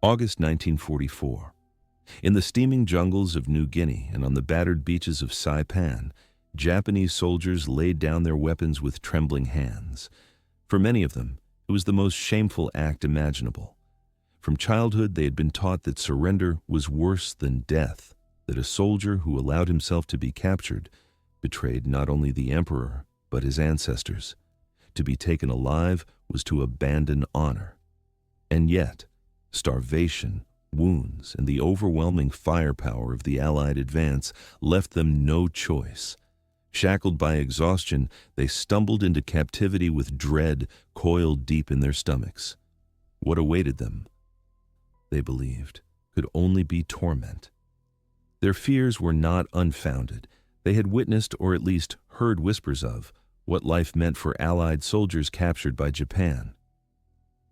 August 1944. In the steaming jungles of New Guinea and on the battered beaches of Saipan, Japanese soldiers laid down their weapons with trembling hands. For many of them, it was the most shameful act imaginable. From childhood, they had been taught that surrender was worse than death, that a soldier who allowed himself to be captured betrayed not only the emperor, but his ancestors. To be taken alive was to abandon honor. And yet, starvation, wounds, and the overwhelming firepower of the Allied advance left them no choice. Shackled by exhaustion, they stumbled into captivity with dread coiled deep in their stomachs. What awaited them, they believed, could only be torment. Their fears were not unfounded. They had witnessed, or at least heard whispers of, what life meant for Allied soldiers captured by Japan.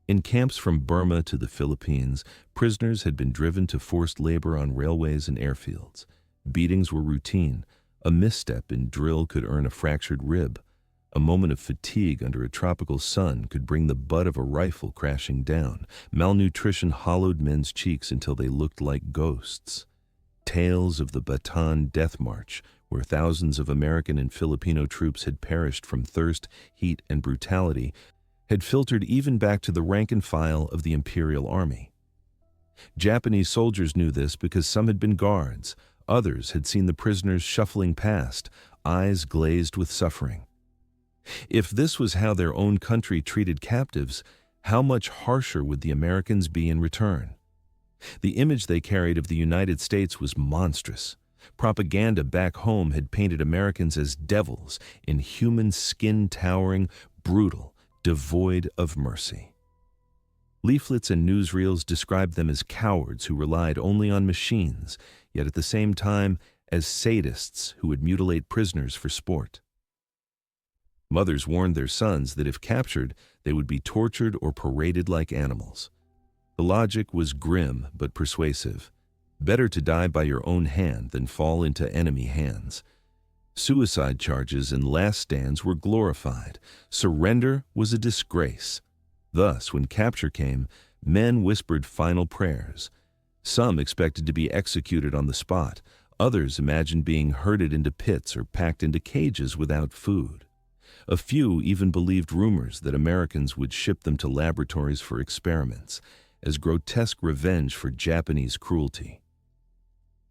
In camps from Burma to the Philippines, prisoners had been driven to forced labor on railways and airfields. Beatings were routine. A misstep in drill could earn a fractured rib. A moment of fatigue under a tropical sun could bring the butt of a rifle crashing down. Malnutrition hollowed men's cheeks until they looked like ghosts. Tales of the Bataan Death March, where thousands of American and Filipino troops had perished from thirst, heat, and brutality, had filtered even back to the rank and file of the Imperial Army. Japanese soldiers knew this because some had been guards. Others had seen the prisoners shuffling past, eyes glazed with suffering. If this was how their own country treated captives, how much harsher would the Americans be in return? The image they carried of the United States was monstrous. Propaganda back home had painted Americans as devils, inhuman, skin-towering, brutal, devoid of mercy. Leaflets and newsreels described them as cowards who relied only on machines, yet at the same time as sadists who would mutilate prisoners for sport. Mothers warned their sons that if captured, they would be tortured or paraded like animals. The logic was grim but persuasive. Better to die by your own hand than fall into enemy hands. Suicide charges and last stands were glorified. Surrender was a disgrace. Thus, when capture came, men whispered final prayers. Some expected to be executed on the spot. Others imagined being herded into pits or packed into cages without food. A few even believed rumors that Americans would ship them to laboratories for experiments, as grotesque revenge for Japanese cruelty.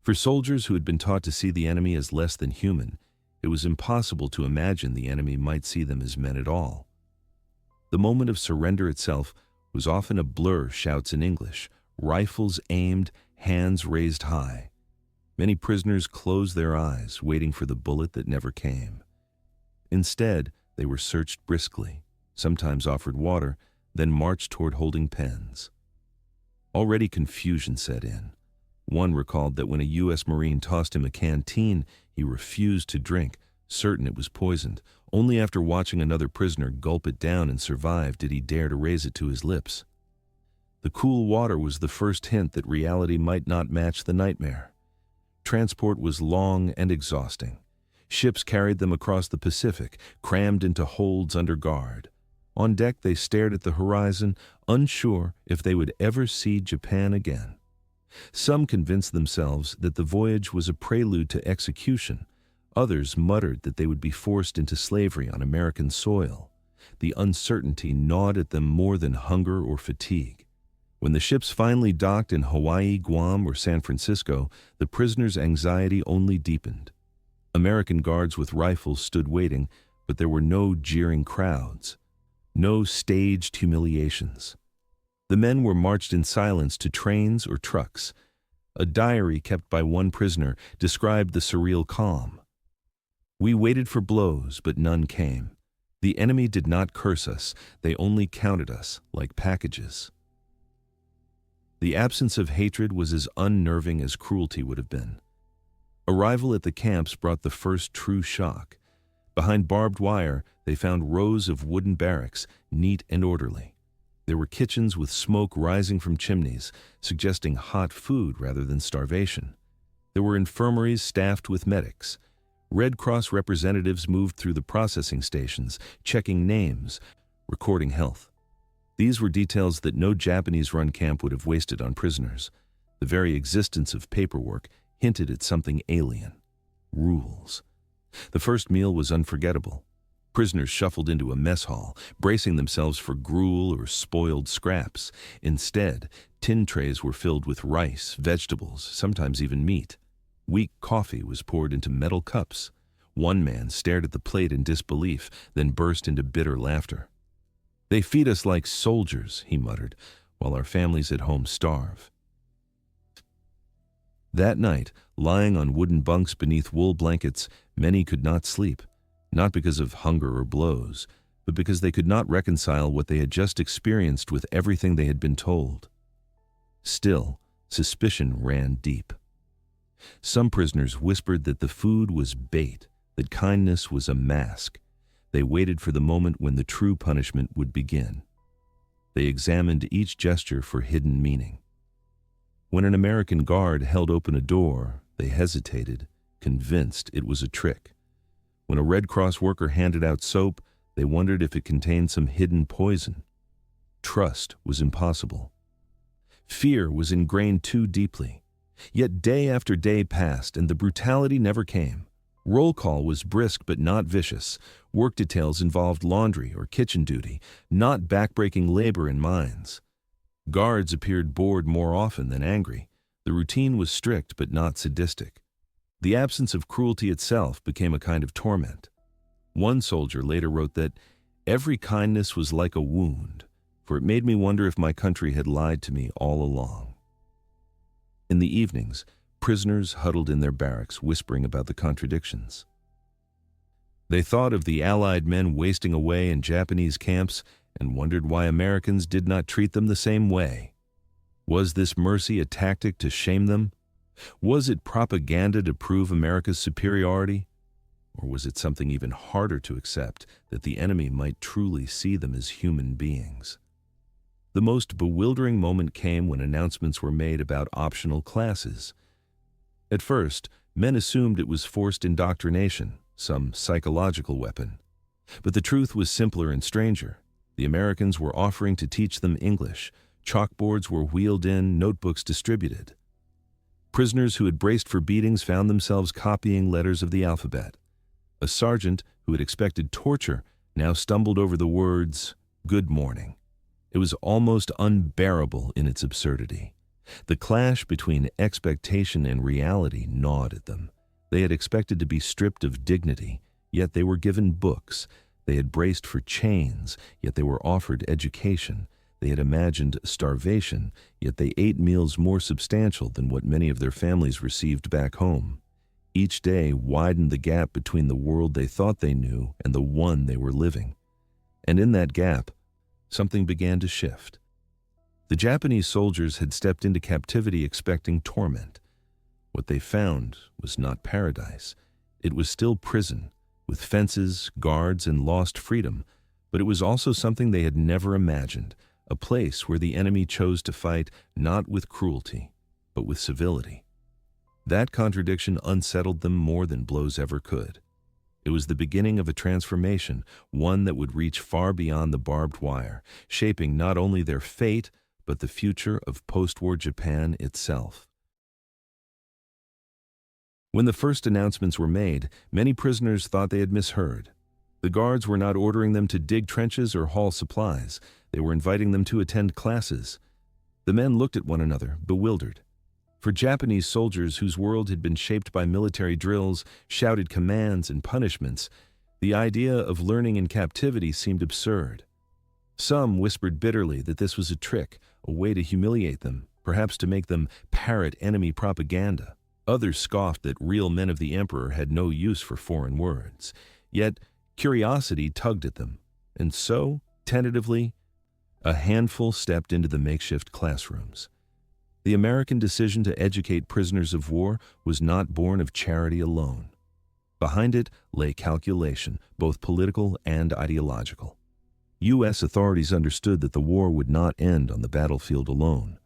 For soldiers who had been taught to see the enemy as less than human, it was impossible to imagine the enemy might see them as men at all. The moment of surrender itself was often a blur, shouts in English, rifles aimed, hands raised high. Many prisoners closed their eyes, waiting for the bullet that never came. Instead, they were searched briskly, sometimes offered water, then marched toward holding pens. Already confusion set in. One recalled that when a U.S. Marine tossed him a canteen, he refused to drink, certain it was poisoned. Only after watching another prisoner gulp it down and survive did he dare to raise it to his lips. The cool water was the first hint that reality might not match the nightmare. Transport was long and exhausting. Ships carried them across the Pacific, crammed into holds under guard. On deck they stared at the horizon, unsure if they would ever see Japan again. Some convinced themselves that the voyage was a prelude to execution. Others muttered that they would be forced into slavery on American soil. The uncertainty gnawed at them more than hunger or fatigue. When the ships finally docked in Hawaii, Guam, or San Francisco, the prisoners' anxiety only deepened. American guards with rifles stood waiting, but there were no jeering crowds, no staged humiliations. The men were marched in silence to trains or trucks. A diary kept by one prisoner described the surreal calm. "We waited for blows, but none came. The enemy did not curse us, they only counted us like packages." The absence of hatred was as unnerving as cruelty would have been. Arrival at the camps brought the first true shock. Behind barbed wire, they found rows of wooden barracks, neat and orderly. There were kitchens with smoke rising from chimneys, suggesting hot food rather than starvation. There were infirmaries staffed with medics. Red Cross representatives moved through the processing stations, checking names, recording health. These were details that no Japanese-run camp would have wasted on prisoners. The very existence of paperwork hinted at something alien. Rules. The first meal was unforgettable. Prisoners shuffled into a mess hall, bracing themselves for gruel or spoiled scraps. Instead, tin trays were filled with rice, vegetables, sometimes even meat. Weak coffee was poured into metal cups. One man stared at the plate in disbelief, then burst into bitter laughter. "They feed us like soldiers," he muttered, "while our families at home starve." That night, lying on wooden bunks beneath wool blankets, many could not sleep, not because of hunger or blows, but because they could not reconcile what they had just experienced with everything they had been told. Still, suspicion ran deep. Some prisoners whispered that the food was bait, that kindness was a mask. They waited for the moment when the true punishment would begin. They examined each gesture for hidden meaning. When an American guard held open a door, they hesitated, convinced it was a trick. When a Red Cross worker handed out soap, they wondered if it contained some hidden poison. Trust was impossible. Fear was ingrained too deeply. Yet day after day passed, and the brutality never came. Roll call was brisk but not vicious. Work details involved laundry or kitchen duty, not backbreaking labor in mines. Guards appeared bored more often than angry. The routine was strict but not sadistic. The absence of cruelty itself became a kind of torment. One soldier later wrote that, "Every kindness was like a wound, for it made me wonder if my country had lied to me all along." In the evenings, prisoners huddled in their barracks, whispering about the contradictions. They thought of the Allied men wasting away in Japanese camps and wondered why Americans did not treat them the same way. Was this mercy a tactic to shame them? Was it propaganda to prove America's superiority? Or was it something even harder to accept, that the enemy might truly see them as human beings? The most bewildering moment came when announcements were made about optional classes. At first, men assumed it was forced indoctrination, some psychological weapon. But the truth was simpler and stranger. The Americans were offering to teach them English. Chalkboards were wheeled in, notebooks distributed. Prisoners who had braced for beatings found themselves copying letters of the alphabet. A sergeant who had expected torture now stumbled over the words, "Good morning." It was almost unbearable in its absurdity. The clash between expectation and reality gnawed at them. They had expected to be stripped of dignity, yet they were given books. They had braced for chains, yet they were offered education. They had imagined starvation, yet they ate meals more substantial than what many of their families received back home. Each day widened the gap between the world they thought they knew and the one they were living. And in that gap, something began to shift. The Japanese soldiers had stepped into captivity expecting torment. What they found was not paradise. It was still prison, with fences, guards, and lost freedom, but it was also something they had never imagined, a place where the enemy chose to fight not with cruelty, but with civility. That contradiction unsettled them more than blows ever could. It was the beginning of a transformation, one that would reach far beyond the barbed wire, shaping not only their fate, but the future of post-war Japan itself. When the first announcements were made, many prisoners thought they had misheard. The guards were not ordering them to dig trenches or haul supplies. They were inviting them to attend classes. The men looked at one another, bewildered. For Japanese soldiers whose world had been shaped by military drills, shouted commands, and punishments, the idea of learning in captivity seemed absurd. Some whispered bitterly that this was a trick, a way to humiliate them, perhaps to make them parrot enemy propaganda. Others scoffed that real men of the emperor had no use for foreign words. Yet curiosity tugged at them, and so, tentatively, a handful stepped into the makeshift classrooms. The American decision to educate prisoners of war was not born of charity alone. Behind it lay calculation, both political and ideological. U.S. authorities understood that the war would not end on the battlefield alone.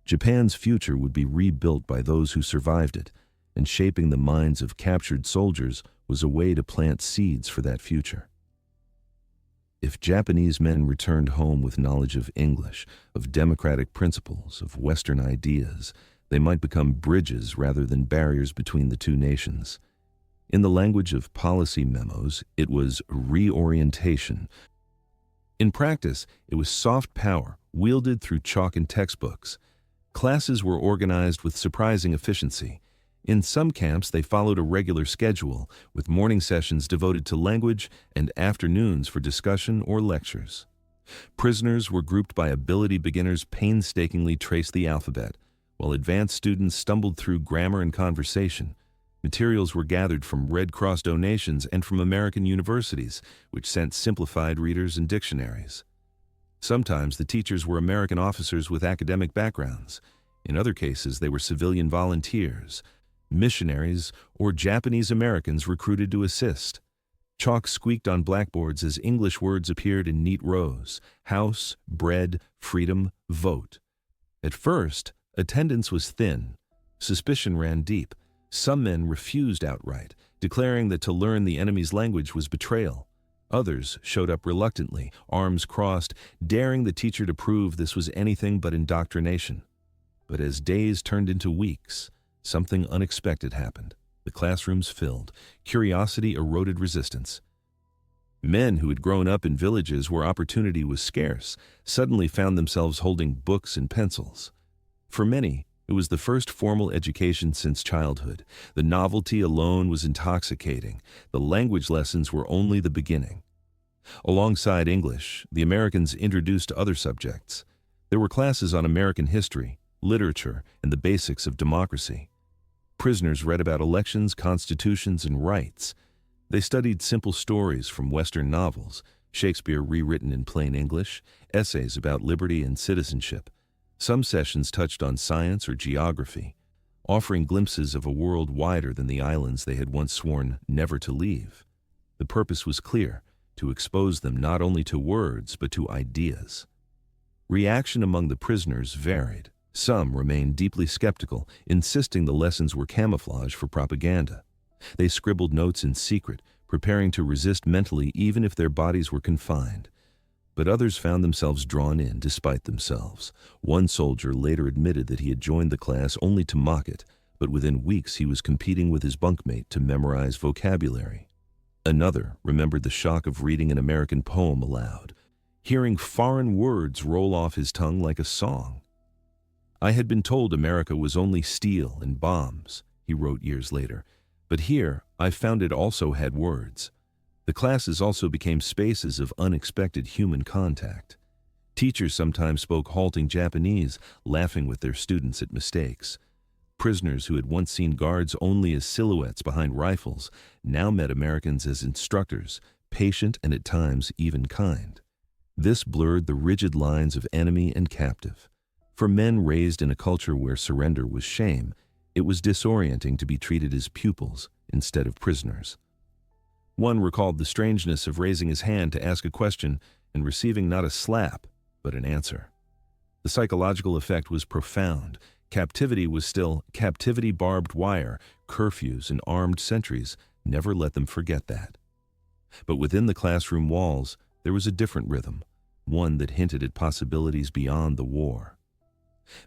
Japan's future would be rebuilt by those who survived it, and shaping the minds of captured soldiers was a way to plant seeds for that future. If Japanese men returned home with knowledge of English, of democratic principles, of Western ideas, they might become bridges rather than barriers between the two nations. In the language of policy memos, it was reorientation. In practice, it was soft power, wielded through chalk and textbooks. Classes were organized with surprising efficiency. In some camps, they followed a regular schedule, with morning sessions devoted to language and afternoons for discussion or lectures. Prisoners were grouped by ability. Beginners painstakingly traced the alphabet, while advanced students stumbled through grammar and conversation. Materials were gathered from Red Cross donations and from American universities, which sent simplified readers and dictionaries. Sometimes the teachers were American officers with academic backgrounds. In other cases, they were civilian volunteers, missionaries, or Japanese Americans recruited to assist. Chalk squeaked on blackboards as English words appeared in neat rows: house, bread, freedom, vote. At first, attendance was thin. Suspicion ran deep. Some men refused outright, declaring that to learn the enemy's language was betrayal. Others showed up reluctantly, arms crossed, daring the teacher to prove this was anything but indoctrination. But as days turned into weeks, something unexpected happened. The classrooms filled. Curiosity eroded resistance. Men who had grown up in villages where opportunity was scarce suddenly found themselves holding books and pencils. For many, it was the first formal education since childhood. The novelty alone was intoxicating. The language lessons were only the beginning. Alongside English, the Americans introduced other subjects. There were classes on American history, literature, and the basics of democracy. Prisoners read about elections, constitutions, and rights. They studied simple stories from Western novels, Shakespeare rewritten in plain English, essays about liberty and citizenship. Some sessions touched on science or geography, offering glimpses of a world wider than the islands they had once sworn never to leave. The purpose was clear: to expose them not only to words, but to ideas. Reaction among the prisoners varied. Some remained deeply skeptical, insisting the lessons were camouflage for propaganda. They scribbled notes in secret, preparing to resist mentally even if their bodies were confined. But others found themselves drawn in despite themselves. One soldier later admitted that he had joined the class only to mock it, but within weeks he was competing with his bunkmate to memorize vocabulary. Another remembered the shock of reading an American poem aloud, hearing foreign words roll off his tongue like a song. "I had been told America was only steel and bombs," he wrote years later, "but here I found it also had words." The classes also became spaces of unexpected human contact. Teachers sometimes spoke halting Japanese, laughing with their students at mistakes. Prisoners who had once seen guards only as silhouettes behind rifles now met Americans as instructors, patient and at times even kind. This blurred the rigid lines of enemy and captive. For men raised in a culture where surrender was shame, it was disorienting to be treated as pupils instead of prisoners. One recalled the strangeness of raising his hand to ask a question and receiving not a slap, but an answer. The psychological effect was profound. Captivity was still captivity. Barbed wire, curfews, and armed sentries never let them forget that. But within the classroom walls, there was a different rhythm, one that hinted at possibilities beyond the war.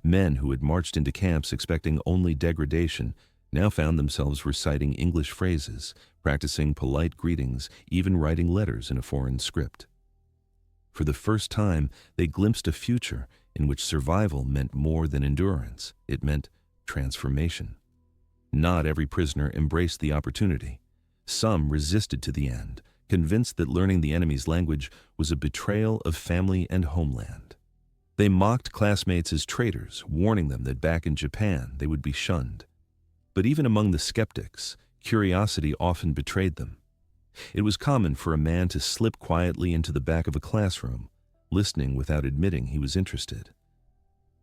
Men who had marched into camps expecting only degradation now found themselves reciting English phrases, practicing polite greetings, even writing letters in a foreign script. For the first time, they glimpsed a future in which survival meant more than endurance. It meant transformation. Not every prisoner embraced the opportunity. Some resisted to the end, convinced that learning the enemy's language was a betrayal of family and homeland. They mocked classmates as traitors, warning them that back in Japan they would be shunned. But even among the skeptics, curiosity often betrayed them. It was common for a man to slip quietly into the back of a classroom, listening without admitting he was interested.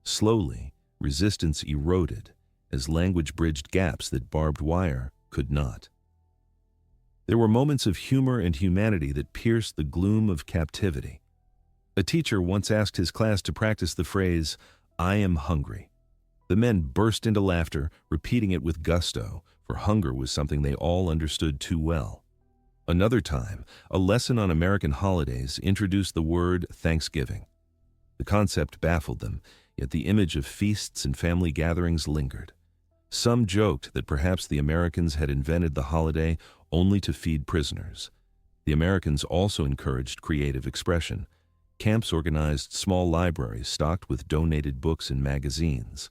Slowly, resistance eroded as language bridged gaps that barbed wire could not. There were moments of humor and humanity that pierced the gloom of captivity. A teacher once asked his class to practice the phrase, "I am hungry." The men burst into laughter, repeating it with gusto, for hunger was something they all understood too well. Another time, a lesson on American holidays introduced the word Thanksgiving. The concept baffled them, yet the image of feasts and family gatherings lingered. Some joked that perhaps the Americans had invented the holiday only to feed prisoners. The Americans also encouraged creative expression. Camps organized small libraries stocked with donated books and magazines.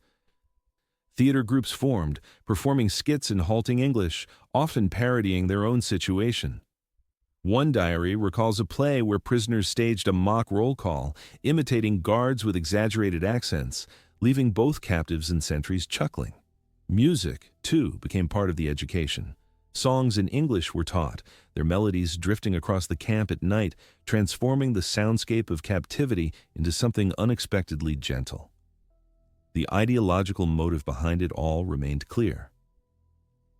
Theater groups formed, performing skits in halting English, often parodying their own situation. One diary recalls a play where prisoners staged a mock roll call, imitating guards with exaggerated accents, leaving both captives and sentries chuckling. Music, too, became part of the education. Songs in English were taught, their melodies drifting across the camp at night, transforming the soundscape of captivity into something unexpectedly gentle. The ideological motive behind it all remained clear.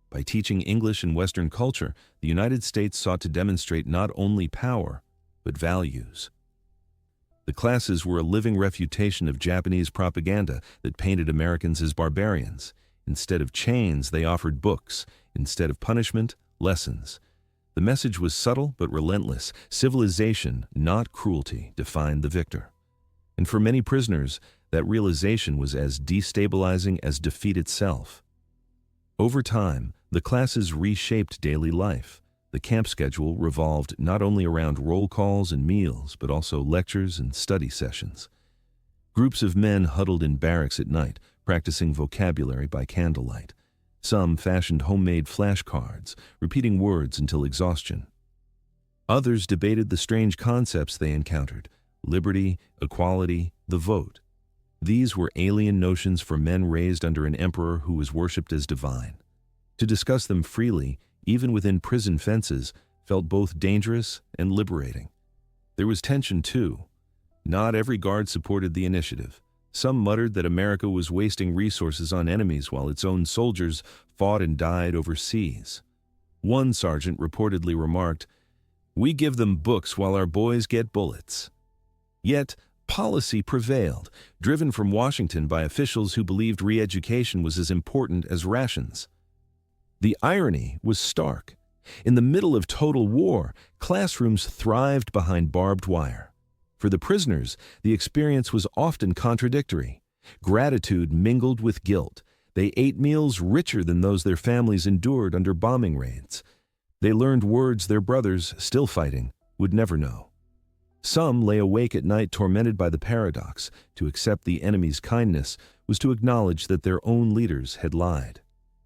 By teaching English in Western culture, the United States sought to demonstrate not only power, but values. The classes were a living refutation of Japanese propaganda that painted Americans as barbarians. Instead of chains, they offered books. Instead of punishment, lessons. The message was subtle but relentless. Civilization, not cruelty, defined the victor. And for many prisoners, that realization was as destabilizing as defeat itself. Over time, the classes reshaped daily life. The camp schedule revolved not only around roll calls and meals, but also lectures and study sessions. Groups of men huddled in barracks at night, practicing vocabulary by candlelight. Some fashioned homemade flashcards, repeating words until exhaustion. Others debated the strange concepts they encountered: liberty, equality, the vote. These were alien notions for men raised under an emperor who was worshipped as divine. To discuss them freely, even within prison fences, felt both dangerous and liberating. There was tension, too. Not every guard supported the initiative. Some muttered that America was wasting resources on enemies while its own soldiers fought and died overseas. One sergeant reportedly remarked, "We give them books while our boys get bullets." Yet, policy prevailed, driven from Washington by officials who believed re-education was as important as rations. The irony was stark. In the middle of total war, classrooms thrived behind barbed wire. For the prisoners, the experience was often contradictory. Gratitude mingled with guilt. They ate meals richer than those their families endured under bombing raids. They learned words their brothers, still fighting, would never know. Some lay awake at night tormented by the paradox. To accept the enemy's kindness was to acknowledge that their own leaders had lied.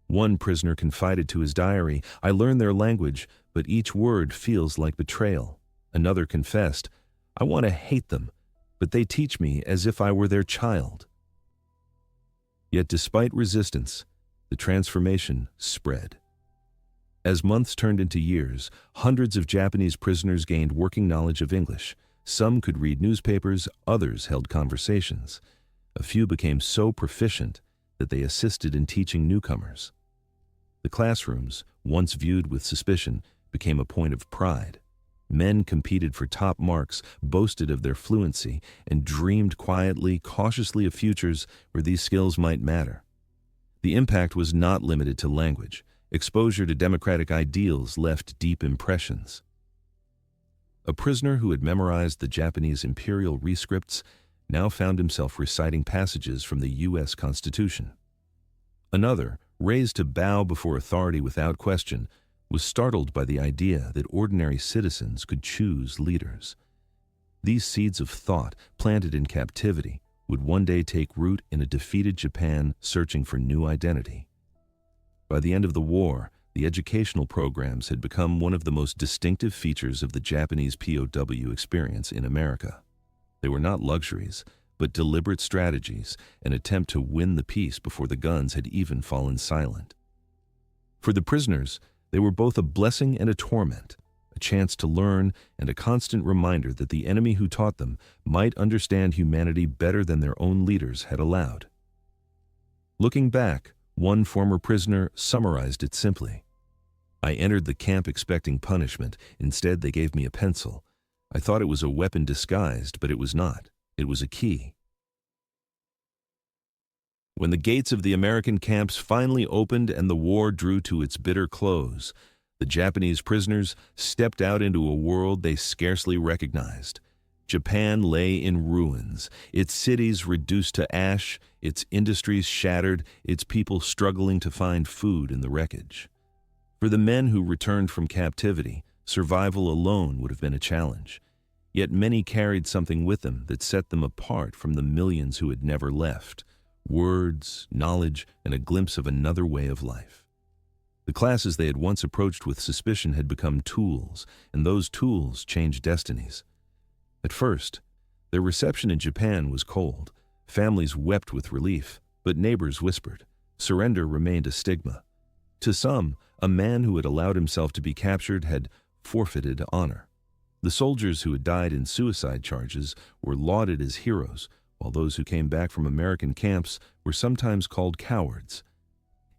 One prisoner confided to his diary, "I learn their language, but each word feels like betrayal." Another confessed, "I want to hate them, but they teach me as if I were their child." Yet despite resistance, the transformation spread. As months turned into years, hundreds of Japanese prisoners gained working knowledge of English. Some could read newspapers, others held conversations. A few became so proficient that they assisted in teaching newcomers. The classrooms, once viewed with suspicion, became a point of pride. Men competed for top marks, boasted of their fluency, and dreamed quietly, cautiously of futures where these skills might matter. The impact was not limited to language. Exposure to democratic ideals left deep impressions. A prisoner who had memorized the Japanese imperial rescripts now found himself reciting passages from the U.S. Constitution. Another, raised to bow before authority without question, was startled by the idea that ordinary citizens could choose leaders. These seeds of thought, planted in captivity, would one day take root in a defeated Japan searching for new identity. By the end of the war, the educational programs had become one of the most distinctive features of the Japanese POW experience in America. They were not luxuries, but deliberate strategies, an attempt to win the peace before the guns had even fallen silent. For the prisoners, they were both a blessing and a torment, a chance to learn and a constant reminder that the enemy who taught them might understand humanity better than their own leaders had allowed. Looking back, one former prisoner summarized it simply. "I entered the camp expecting punishment. Instead, they gave me a pencil. I thought it was a weapon disguised, but it was not. It was a key." When the gates of the American camps finally opened and the war drew to its bitter close, The Japanese prisoners stepped out into a world they scarcely recognized. Japan lay in ruins, its cities reduced to ash, its industries shattered, its people struggling to find food in the wreckage. For the men who returned from captivity, survival alone would have been a challenge. Yet many carried something with them that set them apart from the millions who had never left: words, knowledge, and a glimpse of another way of life. The classes they had once approached with suspicion had become tools, and those tools changed destinies. At first, their reception in Japan was cold. Families wept with relief, but neighbors whispered. Surrender remained a stigma. To some, a man who had allowed himself to be captured had forfeited honor. The soldiers who had died in suicide charges were lauded as heroes, while those who came back from American camps were sometimes called cowards.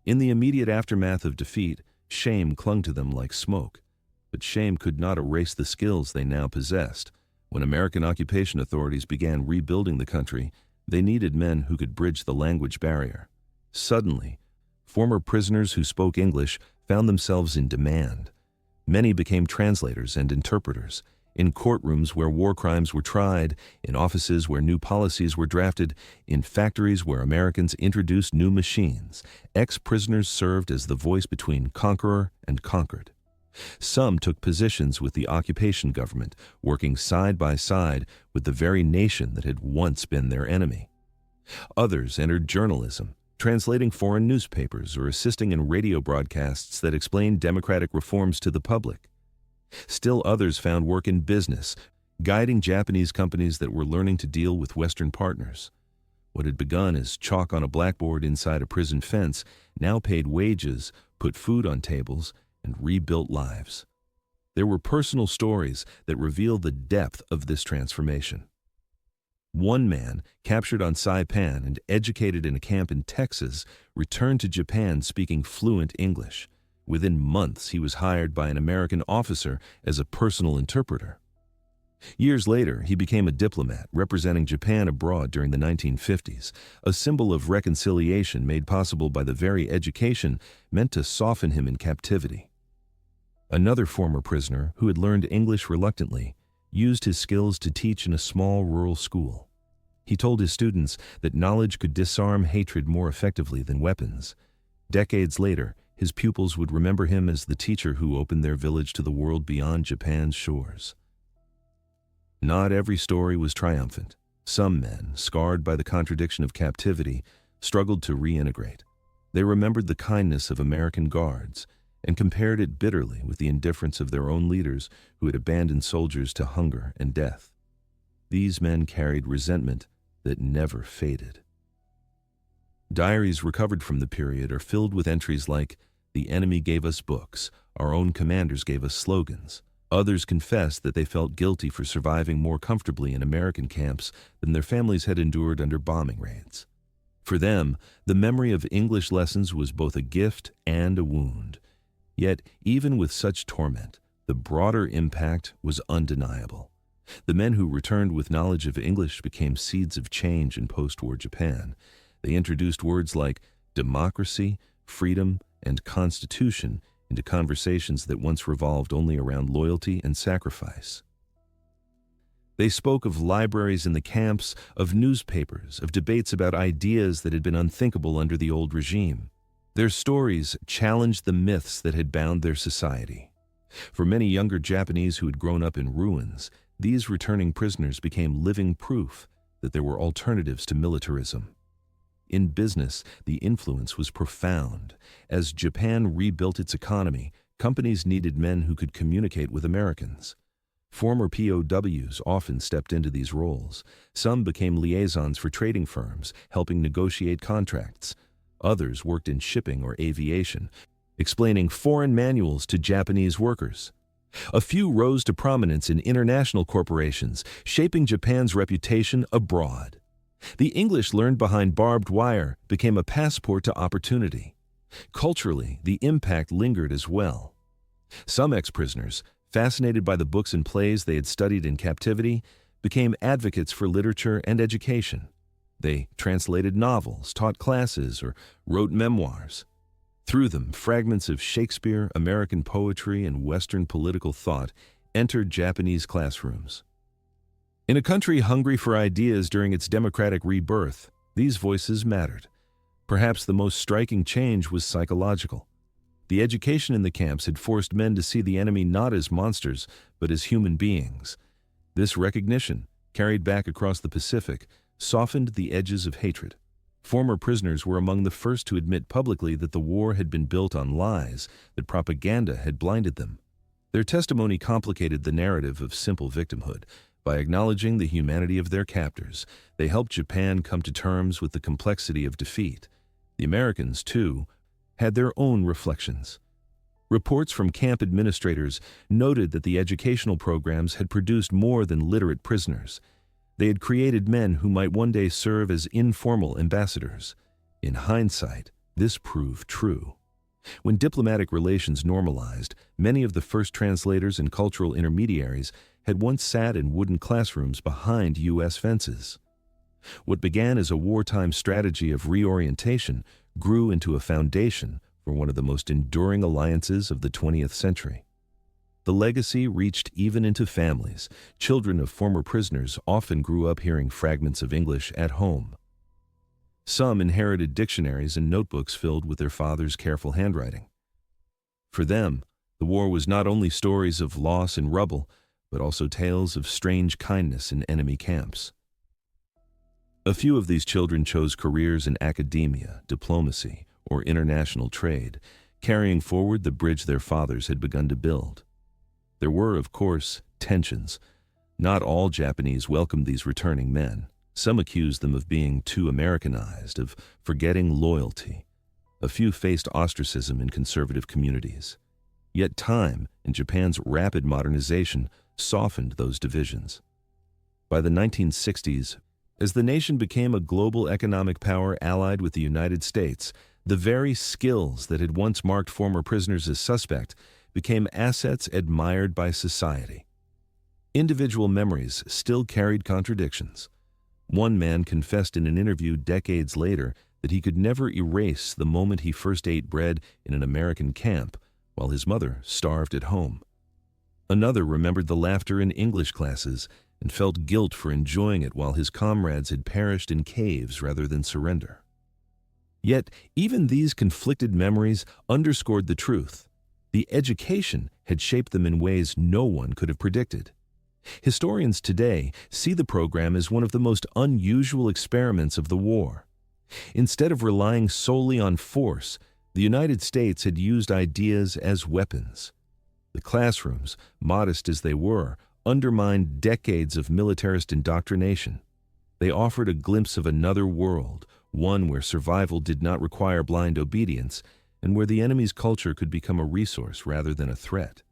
In the immediate aftermath of defeat, shame clung to them like smoke. But shame could not erase the skills they now possessed. When American occupation authorities began rebuilding the country, they needed men who could bridge the language barrier. Suddenly, former prisoners who spoke English found themselves in demand. Many became translators and interpreters. In courtrooms where war crimes were tried, in offices where new policies were drafted, in factories where Americans introduced new machines, ex-prisoners served as the voice between conqueror and conquered. Some took positions with the occupation government, working side by side with the very nation that had once been their enemy. Others entered journalism, translating foreign newspapers or assisting in radio broadcasts that explained democratic reforms to the public. Still others found work in business, guiding Japanese companies that were learning to deal with Western partners. What had begun as chalk on a blackboard inside a prison fence now paid wages, put food on tables, and rebuilt lives. There were personal stories that revealed the depth of this transformation. One man, captured on Saipan and educated in a camp in Texas, returned to Japan speaking fluent English. Within months, he was hired by an American officer as a personal interpreter. Years later, he became a diplomat representing Japan abroad during the 1950s, a symbol of reconciliation made possible by the very education meant to soften him in captivity. Another former prisoner, who had learned English reluctantly, used his skills to teach in a small rural school. He told his students that knowledge could disarm hatred more effectively than weapons. Decades later, his pupils would remember him as the teacher who opened their village to the world beyond Japan's shores. Not every story was triumphant. Some men, scarred by the contradiction of captivity, struggled to reintegrate. They remembered the kindness of American guards and compared it bitterly with the indifference of their own leaders who had abandoned soldiers to hunger and death. These men carried resentment that never faded. Diaries recovered from the period are filled with entries like, "The enemy gave us books, our own commanders gave us slogans." Others confessed that they felt guilty for surviving more comfortably in American camps than their families had endured under bombing raids. For them, the memory of English lessons was both a gift and a wound. Yet, even with such torment, the broader impact was undeniable. The men who returned with knowledge of English became seeds of change in post-war Japan. They introduced words like democracy, freedom, and constitution into conversations that once revolved only around loyalty and sacrifice. They spoke of libraries in the camps, of newspapers, of debates about ideas that had been unthinkable under the old regime. Their stories challenged the myths that had bound their society. For many younger Japanese who had grown up in ruins, these returning prisoners became living proof that there were alternatives to militarism. In business, the influence was profound. As Japan rebuilt its economy, companies needed men who could communicate with Americans. Former POWs often stepped into these roles. Some became liaisons for trading firms, helping negotiate contracts. Others worked in shipping or aviation, explaining foreign manuals to Japanese workers. A few rose to prominence in international corporations, shaping Japan's reputation abroad. The English learned behind barbed wire became a passport to opportunity. Culturally, the impact lingered as well. Some ex-prisoners, fascinated by the books and plays they had studied in captivity, became advocates for literature and education. They translated novels, taught classes, or wrote memoirs. Through them, fragments of Shakespeare, American poetry, and Western political thought entered Japanese classrooms. In a country hungry for ideas during its democratic rebirth, these voices mattered. Perhaps the most striking change was psychological. The education in the camps had forced men to see the enemy not as monsters, but as human beings. This recognition, carried back across the Pacific, softened the edges of hatred. Former prisoners were among the first to admit publicly that the war had been built on lies, that propaganda had blinded them. Their testimony complicated the narrative of simple victimhood. By acknowledging the humanity of their captors, they helped Japan come to terms with the complexity of defeat. The Americans, too, had their own reflections. Reports from camp administrators noted that the educational programs had produced more than literate prisoners. They had created men who might one day serve as informal ambassadors. In hindsight, this proved true. When diplomatic relations normalized, many of the first translators and cultural intermediaries had once sat in wooden classrooms behind U.S. fences. What began as a wartime strategy of reorientation grew into a foundation for one of the most enduring alliances of the 20th century. The legacy reached even into families. Children of former prisoners often grew up hearing fragments of English at home. Some inherited dictionaries and notebooks filled with their father's careful handwriting. For them, the war was not only stories of loss and rubble, but also tales of strange kindness in enemy camps. A few of these children chose careers in academia, diplomacy, or international trade, carrying forward the bridge their fathers had begun to build. There were, of course, tensions. Not all Japanese welcomed these returning men. Some accused them of being too Americanized, of forgetting loyalty. A few faced ostracism in conservative communities. Yet time and Japan's rapid modernization softened those divisions. By the 1960s, as the nation became a global economic power allied with the United States, the very skills that had once marked former prisoners as suspect became assets admired by society. Individual memories still carried contradictions. One man confessed in an interview decades later that he could never erase the moment he first ate bread in an American camp while his mother starved at home. Another remembered the laughter in English classes and felt guilt for enjoying it while his comrades had perished in caves rather than surrender. Yet, even these conflicted memories underscored the truth. The education had shaped them in ways no one could have predicted. Historians today see the program as one of the most unusual experiments of the war. Instead of relying solely on force, the United States had used ideas as weapons. The classrooms, modest as they were, undermined decades of militarist indoctrination. They offered a glimpse of another world, one where survival did not require blind obedience, and where the enemy's culture could become a resource rather than a threat.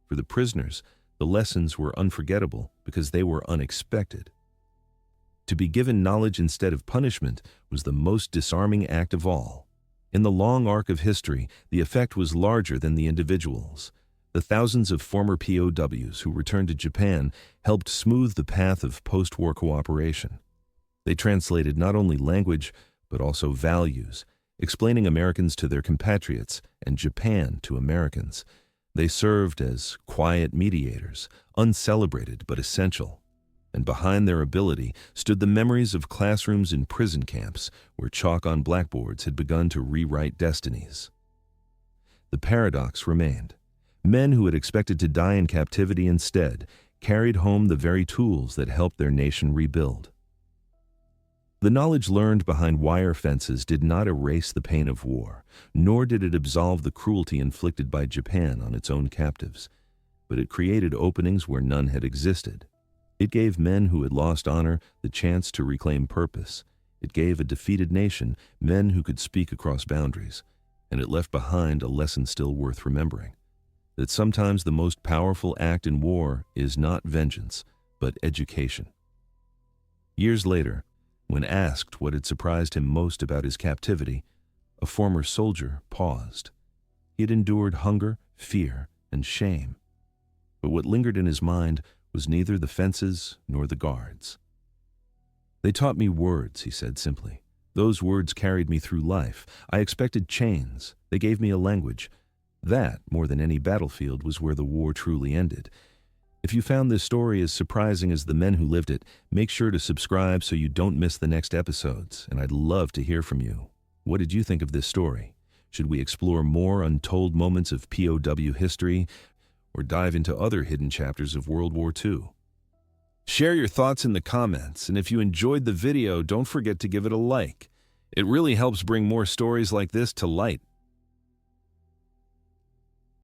For the prisoners, the lessons were unforgettable because they were unexpected. To be given knowledge instead of punishment was the most disarming act of all. In the long arc of history, the effect was larger than the individuals. The thousands of former POWs who returned to Japan helped smooth the path of post-war cooperation. They translated not only language, but also values, explaining Americans to their compatriots and Japan to Americans. They served as quiet mediators, uncelebrated but essential. And behind their ability stood the memories of classrooms in prison camps where chalk on blackboards had begun to rewrite destinies. The paradox remained. Men who had expected to die in captivity instead carried home the very tools that helped their nation rebuild. The knowledge learned behind wire fences did not erase the pain of war, nor did it absolve the cruelty inflicted by Japan on its own captives, but it created openings where none had existed. It gave men who had lost honor the chance to reclaim purpose. It gave a defeated nation men who could speak across boundaries, and it left behind a lesson still worth remembering, that sometimes the most powerful act in war is not vengeance, but education. Years later, when asked what had surprised him most about his captivity, a former soldier paused. He had endured hunger, fear, and shame. But what lingered in his mind was neither the fences nor the guards. "They taught me words," he said simply, Those words carried me through life. I expected chains. They gave me a language. That, more than any battlefield, was where the war truly ended. If you found this story as surprising as the men who lived it, make sure to subscribe so you don't miss the next episodes, and I'd love to hear from you. What did you think of this story? Should we explore more untold moments of POW history, or dive into other hidden chapters of World War II? Share your thoughts in the comments, and if you enjoyed the video, don't forget to give it a like. It really helps bring more stories like this to light.